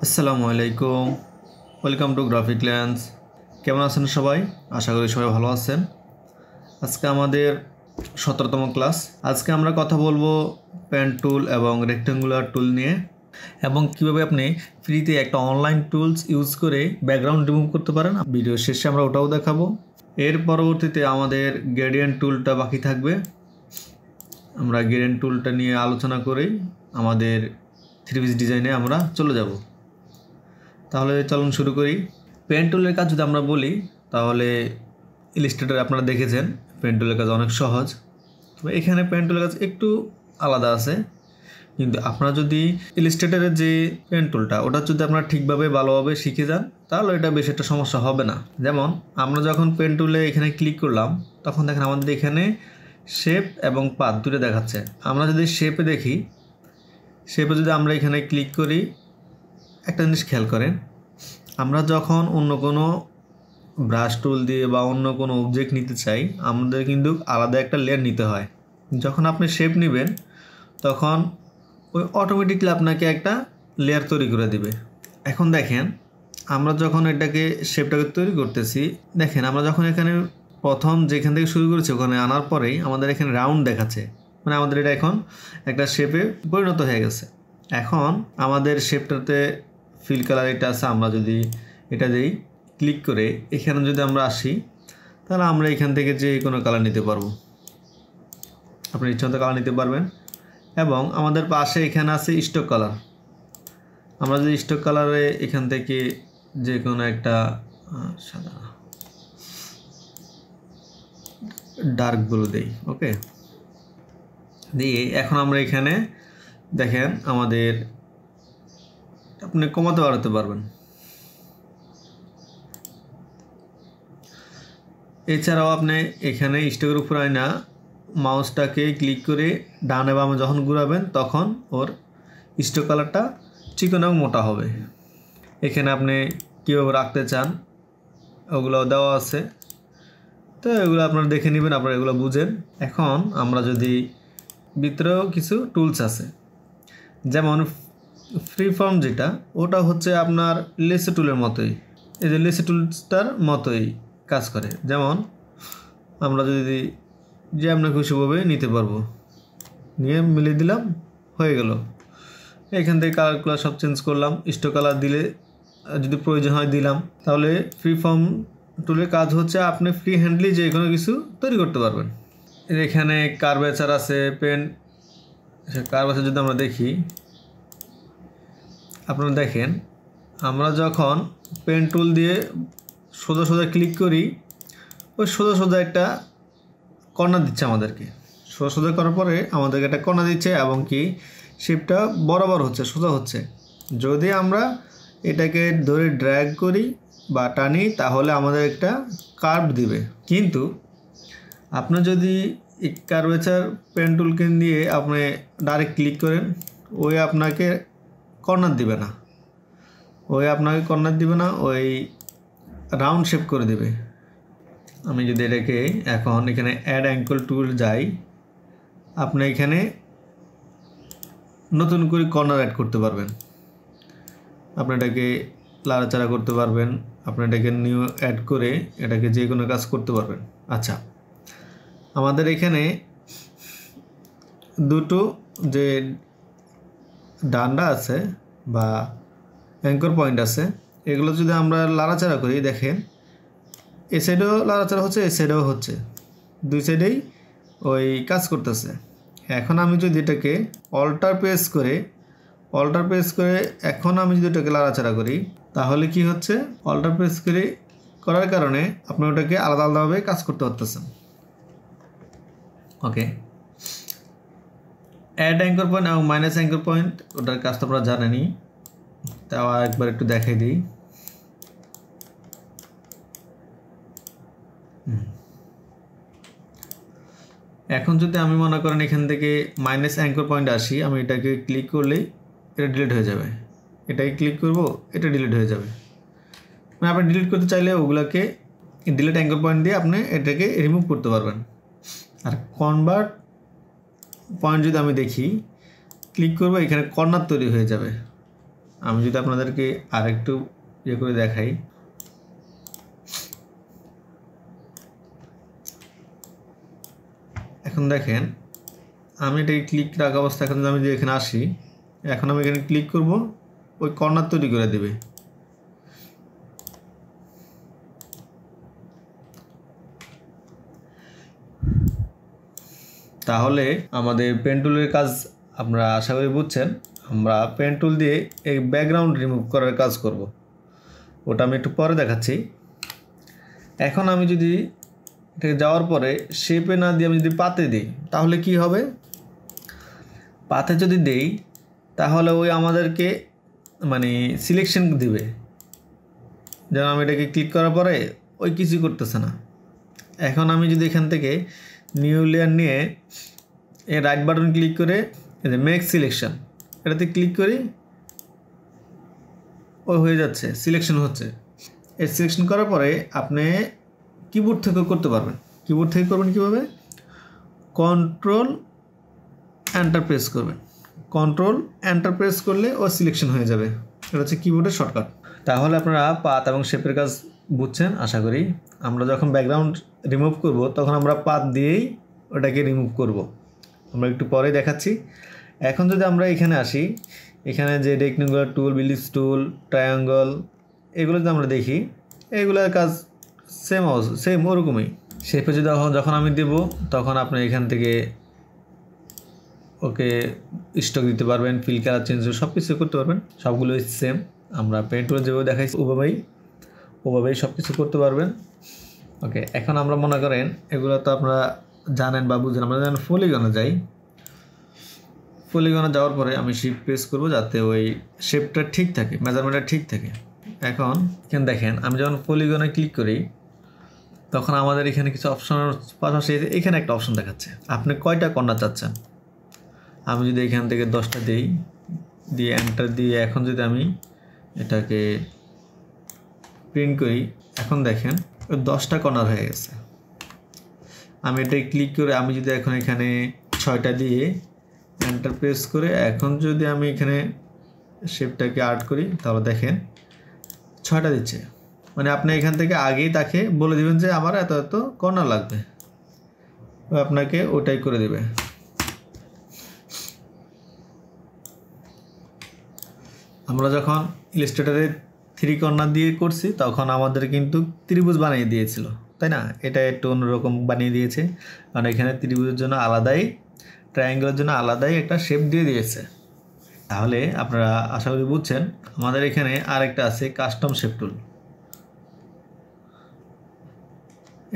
আসসালামু আলাইকুম, welcome to গ্রাফিক্ল্যান্স। কেমন আছেন সবাই? আশা করি সবাই ভালো আছেন। আজকে আমাদের 17তম ক্লাস। আজকে আমরা কথা বলবো পেন টুল এবং রেক্ট্যাঙ্গুলার টুল নিয়ে, এবং কিভাবে আপনি ফ্রিতে একটা অনলাইন টুলস ইউজ করে ব্যাকগ্রাউন্ড রিমুভ করতে পারেন। ভিডিও শেষে আমরা ওটাও দেখাবো। এর পরবর্তীতে আমাদের গ্রেডিয়েন্ট টুলটা বাকি থাকবে। আমরা গ্রেডিয়েন্ট টুলটা নিয়ে আলোচনা করেই আমাদের 3 পিস ডিজাইনে আমরা চলে যাব। তাহলে চলুন শুরু করি। পেন টুলের কাজ যদি আমরা বলি, তাহলে ইলাস্ট্রেটর আপনারা দেখেছেন পেন টুলের কাজ অনেক সহজ। তবে এখানে পেন টুলের কাজ একটু আলাদা আছে, কিন্তু আপনারা যদি ইলাস্ট্রেটরের যে পেন টুলটা ওটা যদি আপনারা ঠিকভাবে ভালোভাবে শিখে যান, তাহলে এটা বেশ একটা সমস্যা হবে না। যেমন আমরা যখন পেন টুলে এখানে ক্লিক করলাম, তখন দেখেন আমাদের এখানে শেপ এবং পাথ দুটো দেখাচ্ছে। আমরা যদি শেপে দেখি, শেপে যদি আমরা এখানে ক্লিক করি, একটা জিনিস খেয়াল করেন, আমরা যখন অন্য কোনো ব্রাশ টুল দিয়ে বা অন্য কোনো অবজেক্ট নিতে চাই, আমাদের কিন্তু আলাদা একটা লেয়ার নিতে হয়। যখন আপনি শেপ নেবেন, তখন ওই অটোমেটিকলি আপনাকে একটা লেয়ার তৈরি করে দিবে। এখন দেখেন, আমরা যখন এটাকে শেপটাকে তৈরি করতেছি, দেখেন আমরা যখন এখানে প্রথম যেখান থেকে শুরু করেছি ওখানে আনার পরেই আমাদের এখানে রাউন্ড দেখাচ্ছে, মানে আমাদের এটা এখন একটা শেপে পরিণত হয়ে গেছে। এখন আমাদের শেপটাতে ফিল কালার এটা আছে, আমরা যদি এটা দিই ক্লিক করে এখানে যদি আমরা আসি, তাহলে আমরা এখান থেকে যে কোনো কালার নিতে পারবো। আপনি ইচ্ছামতো কালার নিতে পারবেন। এবং আমাদের পাশে এখানে আছে স্টক কালার। আমরা যদি স্টক কালারে এখান থেকে যে কোনো একটা সাদা ডার্ক ব্লু দেই, ওকে, দিয়ে এখন আমরা এখানে দেখেন আমাদের আপনি কমাতে বাড়াতে পারবেন। এছাড়াও আপনি এখানে স্টকের উপর আয়না মাউসটাকে ক্লিক করে ডানে বামে যখন ঘুরাবেন, তখন ওর স্টক কালারটা চিকন এবং মোটা হবে। এখানে আপনি কীভাবে রাখতে চান ওগুলো দেওয়া আছে, তো এগুলো আপনারা দেখে নেবেন, আপনারা এগুলো বুঝেন। এখন আমরা যদি ভিতরেও কিছু টুলস আছে, যেমন ফ্রি ফর্ম যেটা, ওটা হচ্ছে আপনার লেসে টুলের মতোই, এই যে লেসে টুলসটার মতোই কাজ করে। যেমন আমরা যদি যে আমরা খুশিভাবে নিতে পারবো, নিয়ে মিলিয়ে দিলাম, হয়ে গেল। এখান থেকে কালারগুলো সব চেঞ্জ করলাম, স্টক কালার দিলে যদি প্রয়োজন হয় দিলাম। তাহলে ফ্রি ফর্ম টুলের কাজ হচ্ছে আপনি ফ্রি হ্যান্ডলি যে কোনো কিছু তৈরি করতে পারবেন। এখানে কার্ভেচার আছে, পেন কার্ভেচার যদি আমরা দেখি, আপনারা দেখেন আমরা যখন পেন টুল দিয়ে সোজা সোজা ক্লিক করি, ওই সোজা সোজা একটা কর্নার দিচ্ছে আমাদেরকে। সোজা সোজা করার পরে আমাদেরকে একটা কর্নার দিচ্ছে, এবং কি শেপটা বরাবর হচ্ছে, সোজা হচ্ছে। যদি আমরা এটাকে ধরে ড্র্যাগ করি বা টানি, তাহলে আমাদের একটা কার্ভ দিবে। কিন্তু আপনি যদি এই কার্ভেচার পেন টুলকে দিয়ে আপনি ডাইরেক্ট ক্লিক করেন, ওই আপনাকে কর্নার দিবে না, ওই রাউন্ড শেপ করে দেবে। আমি যদি এটাকে এখন এখানে অ্যাড অ্যাঙ্গেল টুল যাই, আপনি এখানে নতুন করে কর্নার অ্যাড করতে পারবেন, আপনি এটাকে লাড়াচাড়া করতে পারবেন, আপনি এটাকে নিউ অ্যাড করে এটাকে যে কোনো কাজ করতে পারবেন। আচ্ছা, আমাদের এখানে দুটো যে ডান্ডা আছে বা অ্যাঙ্কর পয়েন্ট আছে, এগুলো যদি আমরা লাড়াচাড়া করি, দেখেন এ সাইডেও লাড়াচাড়া হচ্ছে, এ সাইডেও হচ্ছে, দুই সাইডেই ওই কাজ করতেছে। এখন আমি যদি এটাকে অল্টার প্রেস করে এখন আমি যদি এটাকে লাড়াচাড়া করি, তাহলে কি হচ্ছে, অল্টার প্রেস করার কারণে আপনি ওটাকে আলাদা আলাদাভাবে কাজ করতে পারতেছেন। ওকে, অ্যাড অ্যাঙ্কর পয়েন্ট এবং মাইনাস অ্যাঙ্কর পয়েন্ট, ওটার কাজ তো আপনারা জানেনই, তাও একবার একটু দেখাই দিই। এখন যদি আমি মনে করেন এখান থেকে মাইনাস অ্যাঙ্কর পয়েন্ট আসি, আমি এটাকে ক্লিক করলেই এটা ডিলিট হয়ে যাবে, এটাকে ক্লিক করব, এটা ডিলিট হয়ে যাবে। মানে আপনি ডিলিট করতে চাইলে ওগুলোকে ডিলিট অ্যাঙ্কর পয়েন্ট দিয়ে আপনি এটাকে রিমুভ করতে পারবেন। আর কনভার্ট পয়েন্ট যদি আমি দেখি, ক্লিক করব, এখানে কর্নার তৈরি হয়ে যাবে। আমি যদি আপনাদেরকে আরেকটু ইয়ে করে দেখাই, এখন দেখেন আমি এটাকে ক্লিক রাখা অবস্থা, এখন আমি যদি এখানে আসি, এখন আমি এখানে ক্লিক করব, ওই কর্নার তৈরি করে দেবে। তাহলে আমাদের পেন টুলের কাজ আপনারা আশা করি বুঝছেন। আমরা পেন টুল দিয়ে এই ব্যাকগ্রাউন্ড রিমুভ করার কাজ করব, ওটা আমি একটু পরে দেখাচ্ছি। এখন আমি যদি এটাকে যাওয়ার পরে শেপে না দিয়ে আমি যদি পাতে দিই, তাহলে কি হবে? পাতে যদি দেই তাহলে ওই আমাদেরকে মানে সিলেকশন দিবে, যেন আমি এটাকে ক্লিক করার পরে ওই কিছু করতেছে না। এখন আমি যদি এখান থেকে নিউ লেয়ার নিয়ে এই রাইট বাটন ক্লিক করে এই যে মেক সিলেকশন, এটাতে ক্লিক করি, ও হয়ে যাচ্ছে, সিলেকশন হচ্ছে। এই সিলেকশন করার পরে আপনি কিবোর্ড থেকেও করতে পারবেন। কিবোর্ড থেকে করবেন কীভাবে? কন্ট্রোল এন্টার প্রেস করবেন, কন্ট্রোল এন্টার প্রেস করলে ও সিলেকশন হয়ে যাবে। এটা হচ্ছে কিবোর্ডের শর্টকাট। তাহলে আপনারা পাত এবং শেপের কাজ বুঝছেন আশা করি। আমরা যখন ব্যাকগ্রাউন্ড রিমুভ করব তখন আমরা পাত দিয়েই ওটাকে রিমুভ করব, আমরা একটু পরে দেখাচ্ছি। এখন যদি আমরা এখানে আসি, এখানে যে রেক্টেঙ্গুলার টুল, বিলিপস টুল, ট্রায়াঙ্গল, এগুলো যদি আমরা দেখি, এগুলোর কাজ সেম ওরকমই। শেপে যদি যখন আমি দেব তখন আপনি এখান থেকে ওকে স্টক দিতে পারবেন, ফিল কালার চেঞ্জ সব কিছু করতে পারবেন, সবগুলোই সেম। আমরা পেন টুল যেভাবে দেখাইছি ওভাবেই সব কিছু করতে পারবেন। ওকে, এখন আমরা মনে করেন এগুলো তো আপনারা জানেন বা বুঝেন। আমরা যেন পলিগনে যাই, পলিগনে যাওয়ার পরে আমি শিফট প্রেস করব যাতে ওই শেপটা ঠিক থাকে, মেজারমেন্টটা ঠিক থাকে। এখন এখানে দেখেন আমি যখন পলিগনে ক্লিক করি তখন আমাদের এখানে কিছু অপশনের পাশাপাশি এখানে একটা অপশন দেখাচ্ছে, আপনি কয়টা কর্নার চাচ্ছেন। আমি যদি এখান থেকে 10টা দিই, দিয়ে এন্টার দিয়ে এখন যদি আমি এটাকে প্রিন্ট করি, এখন দেখেন ওই 10টা কর্নার হয়ে গেছে। আমি এটাই ক্লিক করে আমি যদি এখন এখানে 6টা দিয়ে এন্টার প্রেস করে এখন যদি আমি এখানে শেপটাকে আর্ট করি, তাহলে দেখেন 6টা দিচ্ছে। মানে আপনি এখান থেকে আগেই তাকে বলে দিবেন যে আমার এত এত কর্নার লাগবে, আপনাকে ওটাই করে দেবে। আমরা যখন ইলাস্ট্রেটরে 3 কর্নার দিয়ে করছি তখন আমাদের কিন্তু ত্রিভুজ বানিয়ে দিয়েছিল, তাই না? এটা একটু অন্যরকম বানিয়ে দিয়েছে, কারণ এখানে ত্রিভুজের জন্য আলাদাই, ট্রায়াঙ্গেলের জন্য আলাদাই একটা শেপ দিয়ে দিয়েছে। তাহলে আপনারা আশা করি বুঝছেন। আমাদের এখানে আরেকটা আছে কাস্টম শেপ টুল,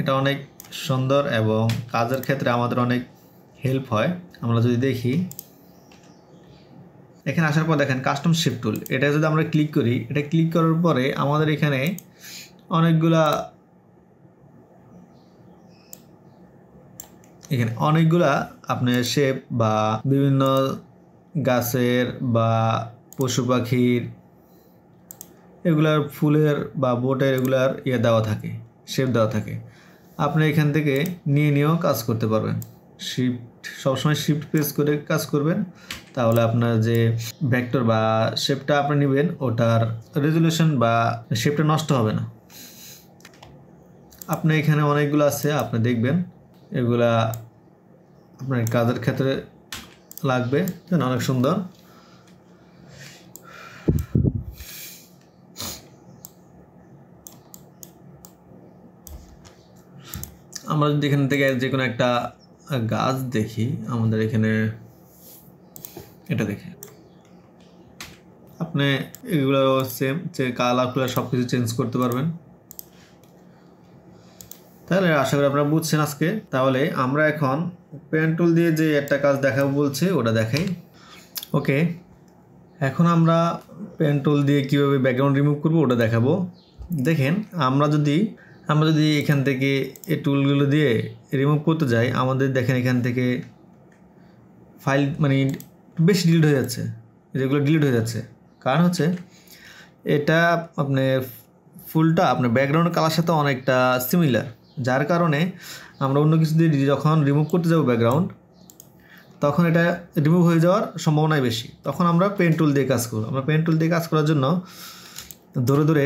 এটা অনেক সুন্দর এবং কাজের ক্ষেত্রে আমাদের অনেক হেল্প হয়। আমরা যদি দেখি এখানে আসার পর দেখেন কাস্টম শেপ টুল, এটা যদি আমরা ক্লিক করি, এটা ক্লিক করার পরে আমাদের এখানে অনেকগুলা আপনার শেপ বা বিভিন্ন গাছের বা পশু পাখির এগুলার ফুলের বা বোটের এগুলার দেওয়া থাকে, শেপ দেওয়া থাকে। আপনি এখান থেকে নিয়েও কাজ করতে পারবেন। সবসময় শিফট প্রেস করে কাজ করবেন, তাহলে আপনার যে ভেক্টর বা শেপটা আপনি নেবেন ওটার রেজুলেশন বা শেপটা নষ্ট হবে না। আপনি এখানে অনেকগুলো আছে, আপনি দেখবেন এগুলা আপনার কাজের ক্ষেত্রে লাগবে, অনেক সুন্দর। আমরা যদি এখান থেকে যে কোনো একটা গাছ দেখি, আমাদের এখানে এটা দেখে আপনি এগুলো সেম যে কালারগুলো সব কিছু চেঞ্জ করতে পারবেন। তাহলে আশা করি আপনারা বুঝছেন আজকে। তাহলে আমরা এখন পেন টুল দিয়ে যে একটা কাজ দেখাবো বলছে ওটা দেখাই। ওকে, এখন আমরা পেন টুল দিয়ে কীভাবে ব্যাকগ্রাউন্ড রিমুভ করবো ওটা দেখাবো। দেখেন আমরা যদি এখান থেকে এই টুলগুলো দিয়ে রিমুভ করতে যাই, আমাদের দেখেন এখান থেকে ফাইল মানে বেশি ডিলিট হয়ে যাচ্ছে, যেগুলো ডিলিট হয়ে যাচ্ছে। কারণ হচ্ছে এটা আপনার ফুলটা আপনার ব্যাকগ্রাউন্ড কালার সাথে অনেকটা সিমিলার, যার কারণে আমরা অন্য কিছু দিয়ে যখন রিমুভ করতে যাব ব্যাকগ্রাউন্ড, তখন এটা রিমুভ হয়ে যাওয়ার সম্ভাবনাই বেশি। তখন আমরা পেন টুল দিয়ে কাজ করব। আমরা পেন টুল দিয়ে কাজ করার জন্য ধরে ধরে,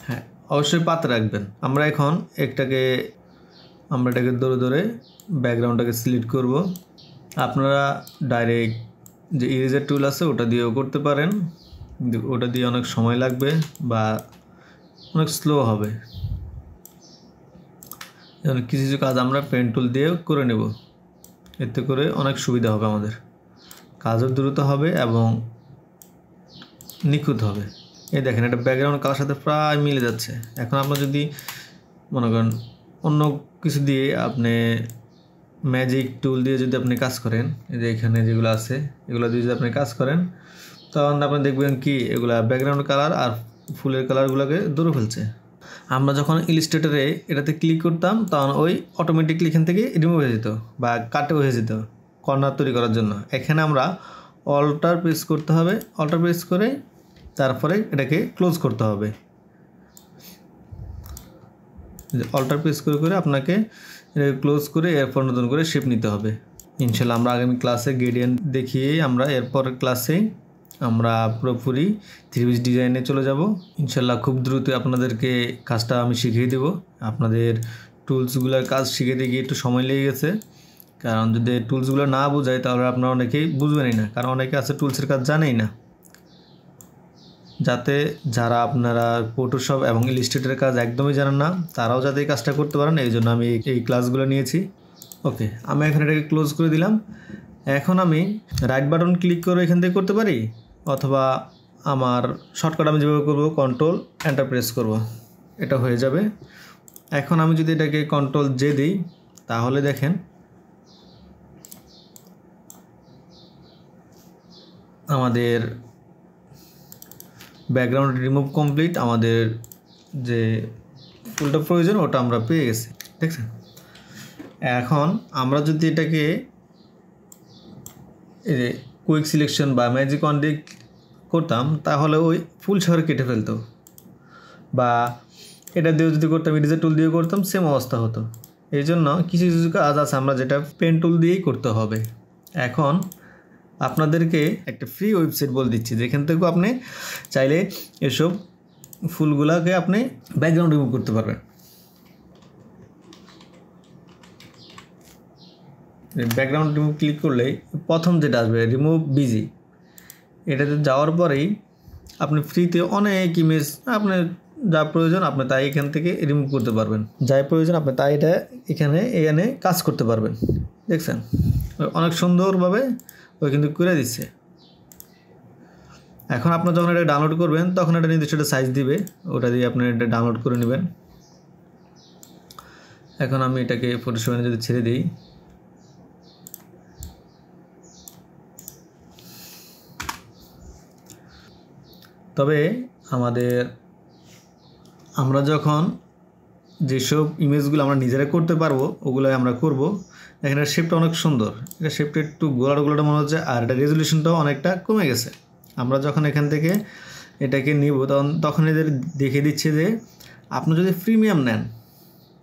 হ্যাঁ অবশ্যই পাতে রাখবেন। আমরা এখন এটাকে ধরে ধরে ব্যাকগ্রাউন্ডটাকে সিলেক্ট করব। আপনারা ডাইরেক্ট যে ইরেজার টুল আছে ওটা দিয়েও করতে পারেন, কিন্তু ওটা দিয়ে অনেক সময় লাগবে বা অনেক স্লো হবে। কিছু কিছু কাজ আমরা পেন টুল দিয়েও করে নেব, এতে করে অনেক সুবিধা হবে, আমাদের কাজও দ্রুত হবে এবং নিখুঁত হবে। এই দেখেন এটা ব্যাকগ্রাউন্ড কালার সাথে প্রায় মিলে যাচ্ছে। এখন আপনার যদি মনে করেন অন্য কিছু দিয়ে আপনি ম্যাজিক টুল দিয়ে যদি আপনি কাজ করেন, এই যে এখানে যেগুলো আছে এগুলো দিয়ে যদি আপনি কাজ করেন, তখন আপনি দেখবেন কি এগুলা ব্যাকগ্রাউন্ড কালার আর ফুলের কালারগুলোকে দূরে ফেলছে। আমরা যখন ইলাস্ট্রেটরে এটাতে ক্লিক করতাম তখন ওই অটোমেটিকলি এখান থেকে রিমুভ হয়ে যেত বা কাটও হয়ে যেত কর্নার তৈরি করার জন্য। এখানে আমরা অল্টার প্রেস করতে হবে, অল্টার প্রেস করে তারপরে এটাকে ক্লোজ করতে হবে। অল্টার প্রেস করে করে আপনাকে এটাকে ক্লোজ করে এরপর নতুন করে শেপ নিতে হবে। ইনশাল্লাহ আমরা আগামী ক্লাসে গ্রেডিয়েন্ট দেখিয়ে আমরা এরপর ক্লাসে আমরা পুরোপুরি 3 পিস ডিজাইনে চলে যাব ইনশাল্লাহ। খুব দ্রুত আপনাদেরকে কাজটা আমি শিখিয়ে দেব। আপনাদের টুলসগুলোর কাজ শিখে গিয়ে একটু সময় লেগে গেছে, কারণ যদি টুলসগুলো না বোঝায় তাহলে আপনারা অনেকেই বুঝবেনই না, কারণ অনেকে আছে টুলসের কাজ জানেই না। যাতে যারা আপনারা ফটোশপ এবং ইলাস্ট্রেটরের কাজ একদমই জানেন না তারাও যাতে এই কাজটা করতে পারেন, এই জন্য আমি এই ক্লাসগুলো নিয়েছি। ওকে, আমি এখন এটাকে ক্লোজ করে দিলাম। এখন আমি রাইট বাটন ক্লিক করে এখান থেকে করতে পারি, অথবা আমার শর্টকাট আমি যেভাবে করবো কন্ট্রোল এন্টার প্রেস করব, এটা হয়ে যাবে। এখন আমি যদি এটাকে কন্ট্রোল জে দিই তাহলে দেখেন আমাদের ব্যাকগ্রাউন্ড রিমুভ কমপ্লিট। আমাদের যে ফুলটা প্রয়োজন ওটা আমরা পেয়ে গেছি, দেখছেন। এখন আমরা যদি এটাকে এই যে কুইক সিলেকশন বা ম্যাজিক ওয়ান দিয়ে করতাম তাহলে ওই ফুল শহরে কেটে ফেলতো, বা এটা দিয়েও যদি করতাম ইরেজার টুল দিয়ে করতাম সেম অবস্থা হতো। এই জন্য কিছু কিছু কাজ আছে আমরা যেটা পেন টুল দিয়েই করতে হবে। এখন আপনাদেরকে একটা ফ্রি ওয়েবসাইট বলে দিচ্ছি, যেখান থেকেও আপনি চাইলে এসব ফুলগুলোকে আপনি ব্যাকগ্রাউন্ড রিমুভ করতে পারবেন। ব্যাকগ্রাউন্ড রিমুভ ক্লিক করলেই প্রথম যেটা আসবে রিমুভ বিজি, এটাতে যাওয়ার পরেই আপনি ফ্রিতে অনেক ইমেজ আপনার যা প্রয়োজন আপনি তাই এখান থেকে রিমুভ করতে পারবেন। যাই প্রয়োজন আপনি তাই এটা এখানে কাজ করতে পারবেন। দেখছেন অনেক সুন্দরভাবে ওই কিন্তু করে দিচ্ছে। এখন আপনার যখন এটা ডাউনলোড করবেন তখন এটা নির্দিষ্ট একটা সাইজ দিবে, ওটা দিয়ে আপনি এটা ডাউনলোড করে নেবেন। এখন আমি এটাকে ফটোশপে যদি ছেড়ে দিই, তবে আমরা যখন যেসব ইমেজগুলো আমরা নিজেরা করতে পারবো ওগুলো আমরা করব। এখানে শেপটা অনেক সুন্দর, এটা শেপটা একটু গোলাটা মনে হচ্ছে, আর এটা রেজলিউশনটাও অনেকটা কমে গেছে। আমরা যখন এখান থেকে এটাকে নিব তখন এদের দেখে দিচ্ছে যে আপনি যদি প্রিমিয়াম নেন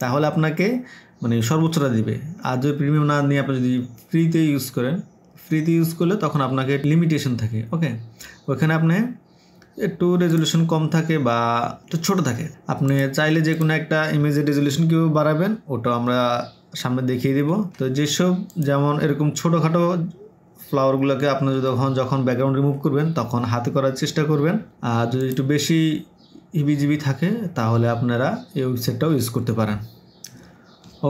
তাহলে আপনাকে মানে সর্বোচ্চটা দিবে, আর যদি প্রিমিয়াম না নিয়ে আপনি যদি ফ্রিতে ইউজ করেন, ফ্রিতে ইউজ করলে তখন আপনাকে লিমিটেশন থাকে। ওকে, ওইখানে আপনি একটু রেজলিউশন কম থাকে বা একটু ছোটো থাকে। আপনি চাইলে যে কোনো একটা ইমেজের রেজলিউশন কেউ বাড়াবেন ওটাও আমরা সামনে দেখিয়ে দিব। তো যেসব যেমন এরকম ছোটোখাটো ফ্লাওয়ারগুলোকে আপনি যখন ব্যাকগ্রাউন্ড রিমুভ করবেন তখন হাতে করার চেষ্টা করবেন, আর যদি একটু বেশি হিবিজিবি থাকে তাহলে আপনারা এই ওয়েবসাইটটাও ইউজ করতে পারেন।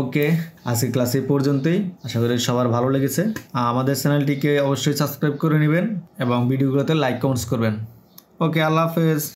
ওকে, আজকের ক্লাস এই পর্যন্তই। আশা করি সবার ভালো লেগেছে। আমাদের চ্যানেলটিকে অবশ্যই সাবস্ক্রাইব করে নেবেন এবং ভিডিওগুলোতে লাইক কমেন্টস করবেন। ওকে, আল্লাহ হাফেজ।